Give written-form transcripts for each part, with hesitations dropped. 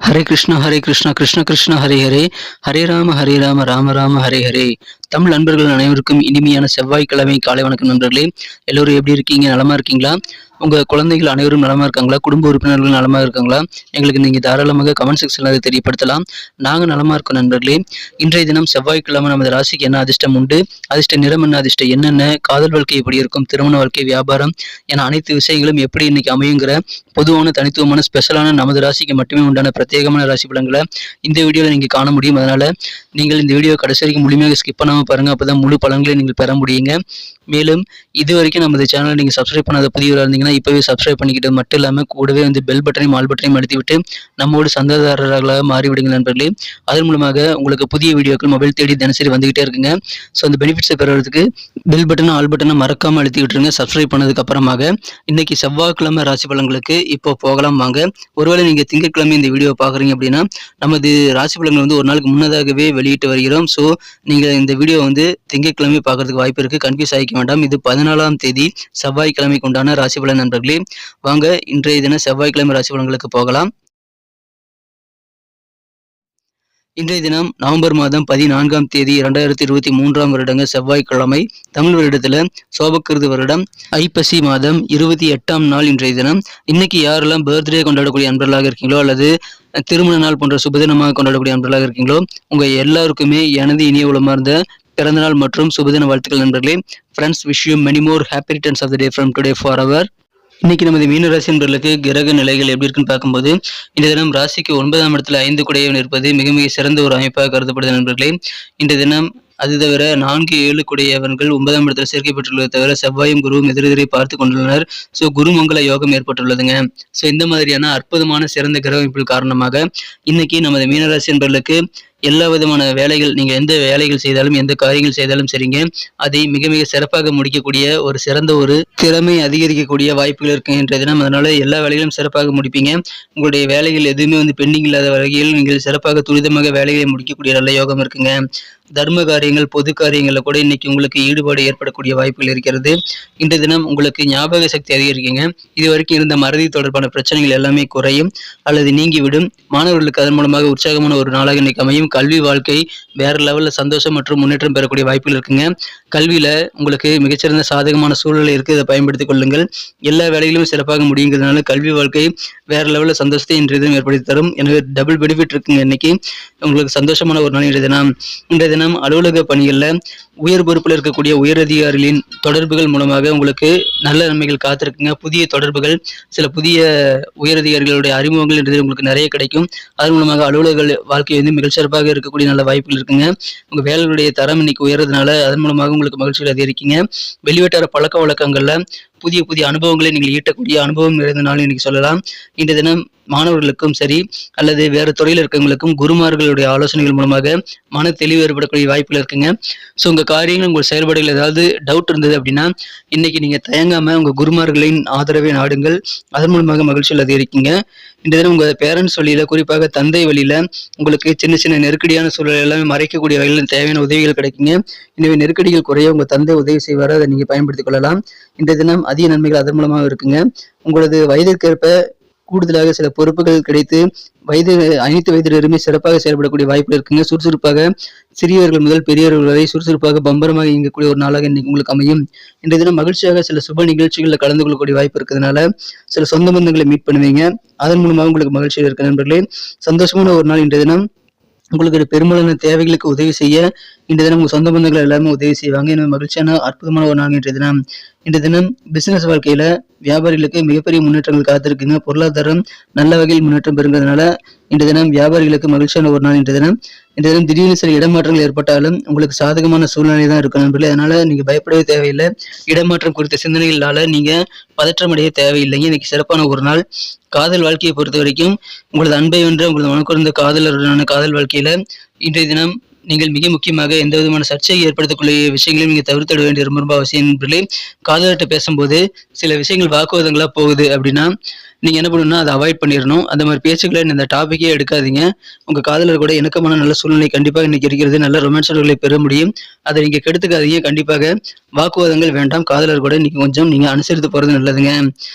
ஹரே கிருஷ்ணா கிருஷ்ண கிருஷ்ண ஹரே ஹரே ஹரே ராம ராம ராம ஹரே ஹரே. தமிழ் நண்பர்கள் அனைவருக்கும் இனிமையான செவ்வாய்க்கிழமை காலை வணக்கம் நண்பர்களே. எல்லோரும் எப்படி இருக்கீங்க? நலமா இருக்கீங்களா? உங்க குழந்தைகள் அனைவரும் நலமா இருக்காங்களா? குடும்ப உறுப்பினர்கள் நலமா இருக்காங்களா? எங்களுக்கு நீங்க தாராளமாக கமெண்ட் செக்ஷன்ல அதை தெரியப்படுத்தலாம். நாங்க நலமா இருக்கோம் நண்பர்களே. இன்றைய தினம் செவ்வாய்க்கிழமை நமது ராசிக்கு என்ன அதிர்ஷ்டம் உண்டு, அதிர்ஷ்ட நிறம் என்ன, அதிர்ஷ்டம் என்னென்ன, காதல் வாழ்க்கை எப்படி இருக்கும், திருமண வாழ்க்கை, வியாபாரம் என அனைத்து விஷயங்களும் எப்படி இன்னைக்கு அமையுங்கிற பொதுவான தனித்துவமான ஸ்பெஷலான நமது ராசிக்கு மட்டுமே உண்டான பிரத்யேகமான ராசி பலன்களை இந்த வீடியோவில் நீங்கள் காண முடியும். அதனால நீங்கள் இந்த வீடியோ கடைசி வரைக்கும் முழுமையாக ஸ்கிப் பண்ணாமல் பாருங்க. அப்பதான் முழு பலன்களை நீங்கள் பெற முடியுங்க. மேலும் இது வரைக்கும் நமது சேனலை நீங்கள் சப்ஸ்கிரைப் பண்ணாத புதியவராக இருந்தீங்கன்னா இப்போவே சப்ஸ்கிரைப் பண்ணிக்கிட்டு மட்டும் இல்லாமல் கூடவே பெல் பட்டனையும் ஆல் பட்டனையும் அழுத்திவிட்டு நம்மோடு சந்தாதாரர்களாக மாறிவிடுங்க நண்பர்களே. அதன் மூலமாக உங்களுக்கு புதிய வீடியோக்கள் மொபைல் தேடி தினசரி வந்துகிட்டே இருக்குங்க. ஸோ அந்த பெனிஃபிட்ஸை பெறுவதற்கு பெல் பட்டனும் ஆல் பட்டனை மறக்காமல் அழுத்தி விட்டுருங்க. சப்ஸ்கிரைப் பண்ணதுக்கு அப்புறமாக இன்னைக்கு செவ்வாய்க்கிழமை ராசி பலன்களுக்கு இப்போ போகலாம் வாங்க. ஒருவேளை நீங்கள் திங்கட்கிழமை இந்த வீடியோ பார்க்குறீங்க அப்படின்னா நமது ராசி பலன்கள் ஒரு நாளுக்கு முன்னதாகவே வெளியிட்டு வருகிறோம். ஸோ நீங்கள் இந்த வீடியோ திங்கட்கிழமை பார்க்கறதுக்கு வாய்ப்பு இருக்குது. கன்ஃபியூஸ் ஆகிக்க வேண்டாம். இது 14ஆம் தேதி செவ்வாய்க்கிழமைக்கு உண்டான ராசி பலன் நண்பர்களே. வாங்க இன்றைய தினம் செவ்வாய்க்கிழமை ராசி பலன்களுக்கு போகலாம். இன்றைய தினம் நவம்பர் மாதம் 14ஆம் தேதி 2023ஆம் வருடங்க செவ்வாய்க்கிழமை. தமிழ் வருடத்துல சோபக்கிருது வருடம் ஐப்பசி மாதம் 28ஆம் நாள் இன்றைய தினம். இன்னைக்கு யாரெல்லாம் பர்த்டே கொண்டாடக்கூடிய அன்பர்களாக இருக்கீங்களோ அல்லது திருமண நாள் போன்ற சுபதினமாக கொண்டாடக்கூடிய அன்பர்களாக இருக்கீங்களோ உங்க எல்லாருக்குமே எனது இனிய உளமார்ந்த பிறந்தநாள் மற்றும் சுபதின வாழ்த்துக்கள் நண்பர்களே. Friends, wish you many more happy returns of the day from today for our. இன்னைக்கு நமது மீன ராசி என்பவர்களுக்கு கிரக நிலைகள் எப்படி இருக்குன்னு பார்க்கும்போது இந்த தினம் ராசிக்கு 9ஆம் இடத்துல 5 குடையவன் இருப்பது மிக மிக சிறந்த ஒரு அமைப்பாக கருதப்படுது நண்பர்களே. இந்த தினம் அது தவிர 4, 7 குடையவன்கள் 9ஆம் இடத்துல சேர்க்கப்பட்டுள்ளதை தவிர செவ்வாயும் குருவும் எதிரெதிரை பார்த்து கொண்டுள்ளனர். ஸோ குருமங்கல யோகம் ஏற்பட்டுள்ளதுங்க. ஸோ இந்த மாதிரியான அற்புதமான சிறந்த கிரக அமைப்புகள் காரணமாக இன்னைக்கு நமது மீனராசி என்பவர்களுக்கு எல்லா விதமான வேலைகள், நீங்கள் எந்த வேலைகள் செய்தாலும் எந்த காரியங்கள் செய்தாலும் சரிங்க, அதை மிக மிக சிறப்பாக முடிக்கக்கூடிய ஒரு சிறந்த ஒரு திறமை அதிகரிக்கக்கூடிய வாய்ப்புகள் இருக்குன்ற தினம். அதனால எல்லா வேலைகளும் சிறப்பாக முடிப்பீங்க. உங்களுடைய வேலைகள் எதுவுமே பெண்டிங் இல்லாத வகையில் நீங்கள் சிறப்பாக துரிதமாக வேலைகளை முடிக்கக்கூடிய நல்ல யோகம் இருக்குங்க. தர்ம காரியங்கள், பொது காரியங்களில் கூட இன்னைக்கு உங்களுக்கு ஈடுபாடு ஏற்படக்கூடிய வாய்ப்புகள் இருக்கிறது. இன்றைய தினம் உங்களுக்கு ஞாபக சக்தி அதிகரிக்குங்க. இது வரைக்கும் இருந்த மறதி தொடர்பான பிரச்சனைகள் எல்லாமே குறையும் அல்லது நீங்கிவிடும். மாணவர்களுக்கு அதன் மூலமாக உற்சாகமான ஒரு நாளாக இன்னைக்கு அமையும். கல்வி வாழ்க்கை வேற லெவல்ல சந்தோஷம் மற்றும் முன்னேற்றம் பெறக்கூடிய வாய்ப்புகள் இருக்குங்க. கல்வியில உங்களுக்கு மிகச்சிறந்த சாதகமான சூழ்நிலை இருக்கு. இதை பயன்படுத்திக் கொள்ளுங்கள். எல்லா வேலைகளும் சிறப்பாக முடியுங்கிறதுனால கல்வி வாழ்க்கை வேற லெவல்ல சந்தோஷத்தை இன்றைய தினம் ஏற்படுத்தி தரும். எனவே டபுள் பெனிஃபிட் இருக்குங்க. இன்னைக்கு உங்களுக்கு சந்தோஷமான ஒரு நாள் இன்றைய தினம் அலுவலக பணிகள்ல உயர் பொறுப்பில் இருக்கக்கூடிய உயர் அதிகாரிகளின் தொடர்புகள் மூலமாக உங்களுக்கு நல்ல நன்மைகள் காத்திருக்குங்க. புதிய தொடர்புகள், சில புதிய உயரதிகாரிகளுடைய அறிமுகங்கள் இன்றைய உங்களுக்கு நிறைய கிடைக்கும். அதன் மூலமாக அலுவலக வாழ்க்கை மிகச்சிறப்பாக இருக்கக்கூடிய நல்ல வாய்ப்புகள் இருக்குங்க. உங்க வேலைகளுடைய தரம் இன்னைக்கு உயர்றதுனால அதன் மூலமாக உங்களுக்கு மகிழ்ச்சிகள் அதிகரிக்குங்க. வெளிவட்டார பழக்க வழக்கங்கள்ல புதிய புதிய அனுபவங்களை நீங்கள் ஈட்டக்கூடிய அனுபவம் நிறைந்த நாள் இன்னைக்கு சொல்லலாம். இன்றைய தினம் மாணவர்களுக்கும் சரி அல்லது வேறு துறையில் இருக்கவங்களுக்கும் குருமார்களுடைய ஆலோசனைகள் மூலமாக மன தெளிவு ஏற்படக்கூடிய வாய்ப்புகள் இருக்குங்க. ஸோ உங்கள் காரியங்கள், உங்கள் செயல்பாடுகள் ஏதாவது டவுட் இருந்தது அப்படின்னா இன்னைக்கு நீங்கள் தயங்காமல் உங்கள் குருமார்களின் ஆதரவை நாடுங்கள். அதன் மூலமாக மகிழ்ச்சியில் அதிகரிக்குங்க. இந்த தினம் உங்கள் பேரண்ட்ஸ் வழியில், குறிப்பாக தந்தை வழியில் உங்களுக்கு சின்ன சின்ன நெருக்கடியான சூழல் எல்லாமே மறைக்கக்கூடிய வகையில் தேவையான உதவிகள் கிடைக்குங்க. எனவே நெருக்கடிகள் குறைய உங்கள் தந்தை உதவி செய்வார். அதை நீங்கள் பயன்படுத்திக் கொள்ளலாம். இந்த தினம் அதிக நன்மைகள் அதன் மூலமாக இருக்குங்க. உங்களது வயதிற்கேற்ப கூடுதலாக சில பொறுப்புகள் கிடைத்து அனைத்து வயதிலிருந்துமே சிறப்பாக செயல்படக்கூடிய வாய்ப்புகள் இருக்குங்க. சுறுசுறுப்பாக சிறியவர்கள் முதல் பெரியவர்கள் வரை சுறுசுறுப்பாக பம்பரமாக இயங்கக்கூடிய ஒரு நாளாக இன்னைக்கு உங்களுக்கு அமையும். இன்றைய தினம் மகிழ்ச்சியாக சில சுப நிகழ்ச்சிகளில் கலந்து கொள்ளக்கூடிய வாய்ப்பு இருக்கிறதுனால சில சொந்த பந்தங்களை மீட் பண்ணுவீங்க. அதன் மூலமாக உங்களுக்கு மகிழ்ச்சியாக இருக்கு நண்பர்களே. சந்தோஷமான ஒரு நாள் இன்றைய தினம். உங்களுக்கு பெரும்பாலான தேவைகளுக்கு உதவி செய்ய இன்றைய தினம் உங்க சொந்த பந்தங்கள் எல்லாருமே உதவி செய்வாங்க. எனவே மகிழ்ச்சியான அற்புதமான ஒரு நாள் இன்றைய தினம். இன்றைய தினம் பிசினஸ் வாழ்க்கையில வியாபாரிகளுக்கு மிகப்பெரிய முன்னேற்றங்கள் காத்திருக்குங்க. பொருளாதாரம் நல்ல வகையில் முன்னேற்றம் பெறுங்கிறதுனால இன்றைய தினம் வியாபாரிகளுக்கு மகிழ்ச்சியான ஒரு நாள் இன்றைய தினம். இன்றைய தினம் திடீர்னு சில இடமாற்றங்கள் ஏற்பட்டாலும் உங்களுக்கு சாதகமான சூழ்நிலை தான் இருக்கும் நண்பர்களே. அதனால நீங்க பயப்படவே தேவையில்லை. இடமாற்றம் குறித்த சிந்தனைகளால நீங்க பதற்றம் அடைய தேவையில்லைங்க. இன்னைக்கு சிறப்பான ஒரு நாள். காதல் வாழ்க்கையை பொறுத்த வரைக்கும் உங்களது அன்பை வென்ற உங்களது மனக்குறந்த காதலருடனான காதல் வாழ்க்கையில இன்றைய தினம் நீங்கள் மிக முக்கியமாக எந்த விதமான சர்ச்சையை ஏற்படுத்தக்கூடிய விஷயங்களையும் நீங்கள் தவிர்த்திட வேண்டிய ரொம்ப அவசியம் நண்பர்களே. காதலர்கிட்ட பேசும்போது சில விஷயங்கள் வாக்குவாதங்களா போகுது அப்படின்னா நீங்க என்ன பண்ணணும்னா அதை அவாய்ட் பண்ணிடணும். அந்த மாதிரி பேச்சுக்களை இந்த டாபிக்கே எடுக்காதீங்க. உங்க காதலர் கூட இணக்கமான நல்ல சூழ்நிலை கண்டிப்பாக இன்னைக்கு இருக்கிறது. நல்ல ரொமான்ஸ்களை பெற முடியும். அதை நீங்க கெடுத்துக்காதீங்க. கண்டிப்பாக வாக்குவாதங்கள் வேண்டாம். காதலர் கூட இன்னைக்கு கொஞ்சம் நீங்க அனுசரித்து போறது நல்லதுங்க.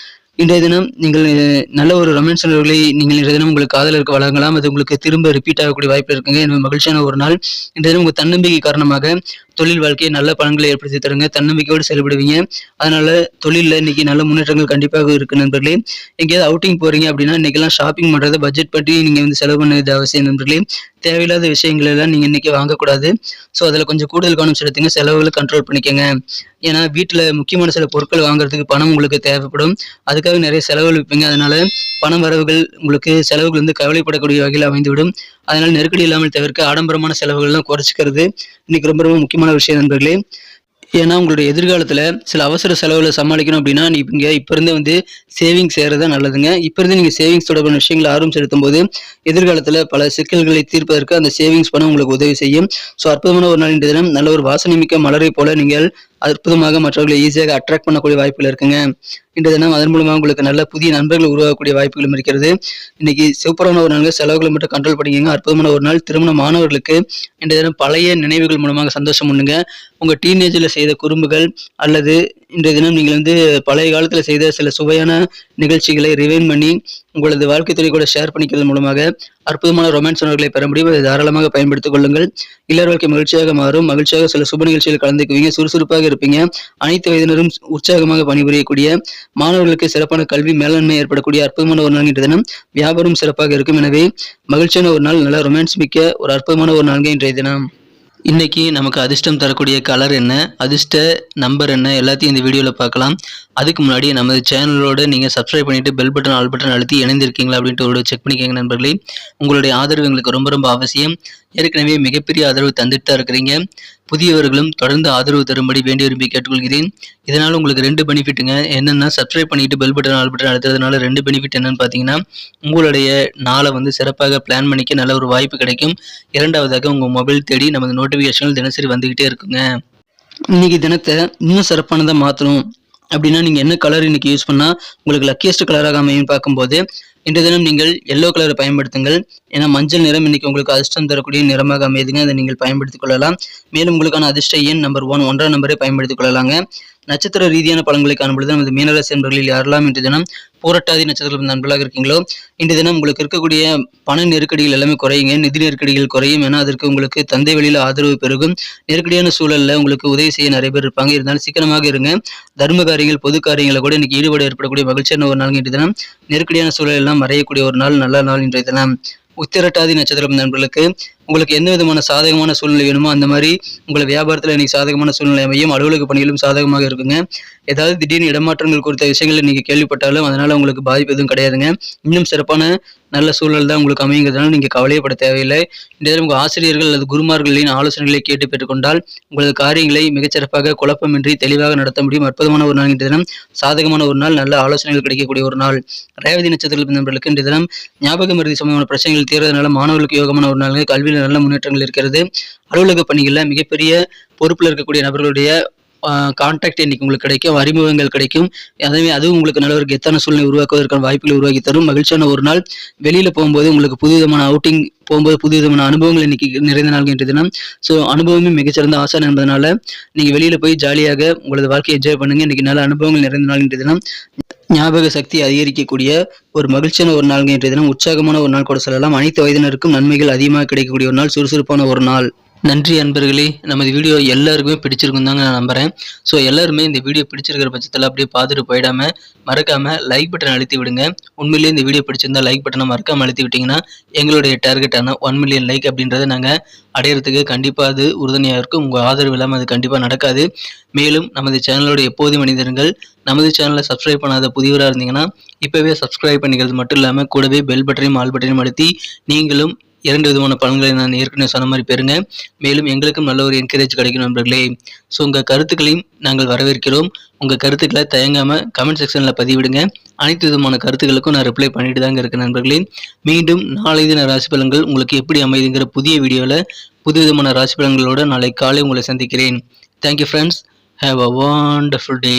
இன்றைய தினம் நீங்கள் நல்ல ஒரு ரொமான்ஸ் உணர்வுகளை நீங்கள் இன்றைய தினம் உங்களுக்கு காதலருக்கு வழங்கலாம். அது உங்களுக்கு திரும்ப ரிப்பீட் ஆகக்கூடிய வாய்ப்பு இருக்குங்க. எனவே மகிழ்ச்சியான ஒரு நாள். இன்றைய தினம் உங்கள் தன்னம்பிக்கை காரணமாக தொழில் வாழ்க்கையை நல்ல பலன்களை ஏற்படுத்தி தருங்க. தன்னம்பிக்கையோடு செயல்படுவீங்க. அதனால தொழிலில் இன்னைக்கு நல்ல முன்னேற்றங்கள் கண்டிப்பாக இருக்கு நண்பர்களே. எங்கேயாவது அவுட்டிங் போறீங்க அப்படின்னா இன்னைக்கெல்லாம் ஷாப்பிங் பண்றதை பட்ஜெட் பற்றி நீங்க செலவு பண்ணது அவசியம் நண்பர்களே. தேவையில்லாத விஷயங்கள் எல்லாம் நீங்க இன்னைக்கு வாங்கக்கூடாது. ஸோ அதில் கொஞ்சம் கூடுதல் கவனம் செலுத்துங்க. செலவுகளை கண்ட்ரோல் பண்ணிக்கோங்க. ஏன்னா வீட்டில் முக்கியமான சில பொருட்கள் வாங்குறதுக்கு பணம் உங்களுக்கு தேவைப்படும். அதுக்காக நிறைய செலவுகள் வைப்பீங்க. அதனால பண வரவுகள் உங்களுக்கு செலவுகள் கவலைப்படக்கூடிய வகையில் அமைந்துவிடும். அதனால நெருக்கடி இல்லாமல் தவிர்க்க ஆடம்பரமான செலவுகள்லாம் குறைச்சிக்கிறது இன்னைக்கு ரொம்ப ரொம்ப முக்கியமான விஷயம் நண்பர்களே. ஏன்னா உங்களுடைய எதிர்காலத்தில் சில அவசர செலவுகளை சமாளிக்கணும் அப்படின்னா நீங்கள் இப்போ இருந்தே சேவிங்ஸ் செய்கிறது தான் நல்லதுங்க. இப்போ இருந்து நீங்கள் சேவிங்ஸ் தொடர்பான விஷயங்களை ஆர்வம் செலுத்தும் போது எதிர்காலத்தில் பல சிக்கல்களை தீர்ப்பதற்கு அந்த சேவிங்ஸ் பணம் உங்களுக்கு உதவி செய்யும். ஸோ அற்புதமான ஒரு நாள் இன்றைய தினம். நல்ல ஒரு வாசனை மிக்க மலரை போல நீங்கள் அற்புதமாக மற்றவர்களை ஈஸியாக அட்ராக்ட் பண்ணக்கூடிய வாய்ப்புகள் இருக்குங்க. இன்றைய தினம் அதன் மூலமாக உங்களுக்கு நல்ல புதிய நண்பர்கள் உருவாகக்கூடிய வாய்ப்புகளும் இருக்கிறது. இன்னைக்கு சூப்பரான ஒரு நாள். செலவுகளை மட்டும் கண்ட்ரோல் பண்ணிக்கங்க. அற்புதமான ஒரு நாள். திருமண மாணவர்களுக்கு இன்றைய தினம் பழைய நினைவுகள் மூலமாக சந்தோஷம் பண்ணுங்க. உங்க டீனேஜில் செய்த குறும்புகள் அல்லது இன்றைய தினம் நீங்கள் பழைய காலத்தில் செய்த சில சுவையான நிகழ்ச்சிகளை ரிவைன் பண்ணி உங்களது வாழ்க்கை துறை கூட ஷேர் பண்ணிக்கிறது மூலமாக அற்புதமான ரொமான்ஸ் உணர்வுகளை பெற முடியும். அதை தாராளமாக பயன்படுத்திக் கொள்ளுங்கள். இல்லற வாழ்க்கை மகிழ்ச்சியாக மாறும். மகிழ்ச்சியாக சில சுப நிகழ்ச்சிகள் கலந்துக்குவீங்க. சுறுசுறுப்பாக இருப்பீங்க. அனைத்து வயதினரும் உற்சாகமாக பணிபுரியக்கூடிய மாணவர்களுக்கு சிறப்பான கல்வி மேலாண்மை ஏற்படக்கூடிய அற்புதமான ஒரு நாள் இன்றைய தினம். வியாபாரம் சிறப்பாக இருக்கும். எனவே மகிழ்ச்சியான ஒரு நாள். நல்ல ரொமான்ஸ் மிக்க ஒரு அற்புதமான ஒரு நாள் இன்றைய தினம். இன்னைக்கு நமக்கு அதிர்ஷ்டம் தரக்கூடிய கலர் என்ன, அதிர்ஷ்ட நம்பர் என்ன, எல்லாத்தையும் இந்த வீடியோவில் பார்க்கலாம். அதுக்கு முன்னாடி நமது சேனலோட நீங்கள் சப்ஸ்கிரைப் பண்ணிவிட்டு பெல் பட்டன் ஆல் பட்டன் அழுத்தி இணைந்திருக்கீங்களா அப்படின்ட்டு ஒரு செக் பண்ணிக்கோங்க நண்பர்களே. உங்களுடைய ஆதரவு எங்களுக்கு ரொம்ப ரொம்ப அவசியம். ஏற்கனவே மிகப்பெரிய ஆதரவு தந்துட்டு தான் இருக்கிறீங்க. புதியவர்களும் தொடர்ந்து ஆதரவு தரும்படி வேண்டி விரும்பி கேட்டுக்கொள்கிறேன். இதனால் உங்களுக்கு 2 பெனிஃபிட்டுங்க. என்னென்னா சப்ஸ்கிரைப் பண்ணிட்டு பெல் பட்டன் ஆல் பட்டன் அழுத்துறதுனால 2 பெனிஃபிட் என்னன்னு பார்த்தீங்கன்னா, உங்களுடைய நாளை சிறப்பாக பிளான் பண்ணிக்க நல்ல ஒரு வாய்ப்பு கிடைக்கும். இரண்டாவதாக உங்கள் மொபைல் தேடி நமது நோட்டிஃபிகேஷன்கள் தினசரி வந்துக்கிட்டே இருக்குங்க. இன்னைக்கு தினத்தை இன்னும் சிறப்பானதாக மாற்றணும் அப்படின்னா நீங்கள் என்ன கலர் இன்னைக்கு யூஸ் பண்ணால் உங்களுக்கு லக்கியஸ்ட் கலராக அமையும் பார்க்கும்போது இன்றைய தினம் நீங்கள் எல்லோ கலரை பயன்படுத்துங்கள். ஏன்னா மஞ்சள் நிறம் இன்னைக்கு உங்களுக்கு அதிர்ஷ்டம் தரக்கூடிய நிறமாக அமையுதுங்க. அதை நீங்கள் பயன்படுத்திக் கொள்ளலாம். மேலும் உங்களுக்கான அதிர்ஷ்ட எண் நம்பர் 1 1ஆம் நம்பரை பயன்படுத்திக் கொள்ளலாங்க. நட்சத்திர ரீதியான பலன்களை காணும்பொழுது நமது மீனராசி நண்பர்களில் யாரெல்லாம் இன்றைய தினம் பூரட்டாதி நட்சத்திரம் நண்பர்களாக இருக்கீங்களோ இன்றைய தினம் உங்களுக்கு இருக்கக்கூடிய பண நெருக்கடிகள் எல்லாமே குறையுங்க. நிதி நெருக்கடிகள் குறையும். ஏன்னா அதற்கு உங்களுக்கு தந்தை வழியில் ஆதரவு பெருகும். நெருக்கடியான சூழல்ல உங்களுக்கு உதவி செய்ய நிறைய பேர் இருப்பாங்க. இருந்தாலும் சிக்கனமாக இருங்க. தர்ம காரியங்கள் பொது காரியங்களை கூட இன்னைக்கு ஈடுபாடு ஏற்படக்கூடிய மகிழ்ச்சியான ஒரு நாள் இன்றைய தினம். நெருக்கடியான சூழல் எல்லாம் மறையக்கூடிய ஒரு நாள், நல்ல நாள் இன்றைய தினம். உத்திரட்டாதி நட்சத்திரம் நண்பர்களுக்கு உங்களுக்கு எந்த விதமான சாதகமான சூழ்நிலை வேணுமோ அந்த மாதிரி உங்களை வியாபாரத்தில் இன்னைக்கு சாதகமான சூழ்நிலை அமையும். அலுவலக பணிகளும் சாதகமாக இருக்குங்க. ஏதாவது திடீர்னு இடமாற்றங்கள் குறித்த விஷயங்களை நீங்கள் கேள்விப்பட்டாலும் அதனால உங்களுக்கு பாதிப்பு எதுவும் கிடையாதுங்க. இன்னும் சிறப்பான நல்ல சூழல் தான் உங்களுக்கு அமைங்கிறதுனால நீங்கள் கவலையப்பட தேவையில்லை. இந்த உங்கள் ஆசிரியர்கள் அல்லது குருமார்களின் ஆலோசனைகளை கேட்டு பெற்றுக்கொண்டால் உங்களது காரியங்களை மிகச்சிறப்பாக குழப்பமின்றி தெளிவாக நடத்த முடியும். அற்புதமான ஒரு நாள் இன்றைய தினம். சாதகமான ஒரு நாள். நல்ல ஆலோசனைகள் கிடைக்கக்கூடிய ஒரு நாள். ரேவதி நட்சத்திர நண்பர்களுக்கு இன்றைய தினம் ஞாபக மருதி சம்பந்தமான பிரச்சனைகள் தீர்றதுனால மாணவர்களுக்கு யோகமான ஒரு நாள். கல்வியில் நல்ல முன்னேற்றங்கள் இருக்கிறது. அலுவலக பணிகளில் மிகப்பெரிய பொறுப்பில் இருக்கக்கூடிய நபர்களுடைய கான்டாக்ட் இன்னைக்கு உங்களுக்கு கிடைக்கும். அறிமுகங்கள் கிடைக்கும். அதுவும் உங்களுக்கு நல்ல ஒரு கெத்தான சூழ்நிலை உருவாக்குவதற்கான வாய்ப்புகளை உருவாக்கி தரும். மகிழ்ச்சியான ஒரு நாள். வெளியில போகும்போது உங்களுக்கு புதுவிதமான அவுட்டிங் போகும்போது புதுவிதமான அனுபவங்கள் இன்னைக்கு நிறைந்த நாள் இன்றைய தினம். ஸோ அனுபவமே மிகச்சிறந்த ஆசான் என்பதனால நீங்க வெளியில போய் ஜாலியாக உங்களது வாழ்க்கையை என்ஜாய் பண்ணுங்க. இன்னைக்கு நல்ல அனுபவங்கள் நிறைந்த நாள் இன்றைய தினம். ஞாபக சக்தி அதிகரிக்கக்கூடிய ஒரு மகிழ்ச்சியான ஒரு நாள் இன்றைய தினம். உற்சாகமான ஒரு நாள் கூட சொல்லலாம். அனைத்து வயதினருக்கும் நன்மைகள் அதிகமாக கிடைக்கக்கூடிய ஒரு நாள். சுறுசுறுப்பான ஒரு நாள். நன்றி அன்பர்களே. நமது வீடியோ எல்லாருக்குமே பிடிச்சிருக்கும் தாங்க நான் நம்புகிறேன். ஸோ எல்லாருமே இந்த வீடியோ பிடிச்சிருக்கிற பட்சத்தில் அப்படியே பார்த்துட்டு போயிடாமல் மறக்காமல் லைக் பட்டன் அழுத்தி விடுங்க. உண்மையிலேயே இந்த வீடியோ பிடிச்சிருந்தா லைக் பட்டனை மறக்காமல் அழுத்தி விட்டிங்கன்னா எங்களுடைய டார்கெட்டான 1 மில்லியன் லைக் அப்படின்றத நாங்கள் அடையிறதுக்கு கண்டிப்பாக அது உறுதுணையாக இருக்கும். உங்கள் ஆதரவு இல்லாமல் அது கண்டிப்பாக நடக்காது. மேலும் நமது சேனலோட எப்போதும் மனிதர்கள் நமது சேனலை சப்ஸ்கிரைப் பண்ணாத புதியவராக இருந்தீங்கன்னா இப்போவே சப்ஸ்கிரைப் பண்ணிக்கிறது மட்டும் இல்லாமல் கூடவே பெல் பட்டனையும் ஆல் பட்டனையும் அழுத்தி நீங்களும் 2 விதமான பலன்களை நான் ஏற்கனவே சொன்ன மாதிரி பெறுங்க. மேலும் எங்களுக்கும் நல்ல ஒரு என்கரேஜ் கிடைக்கும் நண்பர்களே. ஸோ உங்கள் கருத்துக்களையும் நாங்கள் வரவேற்கிறோம். உங்கள் கருத்துக்களை தயங்காமல் கமெண்ட் செக்ஷனில் பதிவிடுங்க. அனைத்து விதமான கருத்துக்களுக்கும் நான் ரிப்ளை பண்ணிட்டு தாங்க இருக்கேன் நண்பர்களே. மீண்டும் நாளை தின ராசி பலன்கள் உங்களுக்கு எப்படி அமைதுங்கிற புதிய வீடியோவில் புது விதமான ராசி பலன்களோட நாளை காலை உங்களை சந்திக்கிறேன். Thank you friends. Have a wonderful day.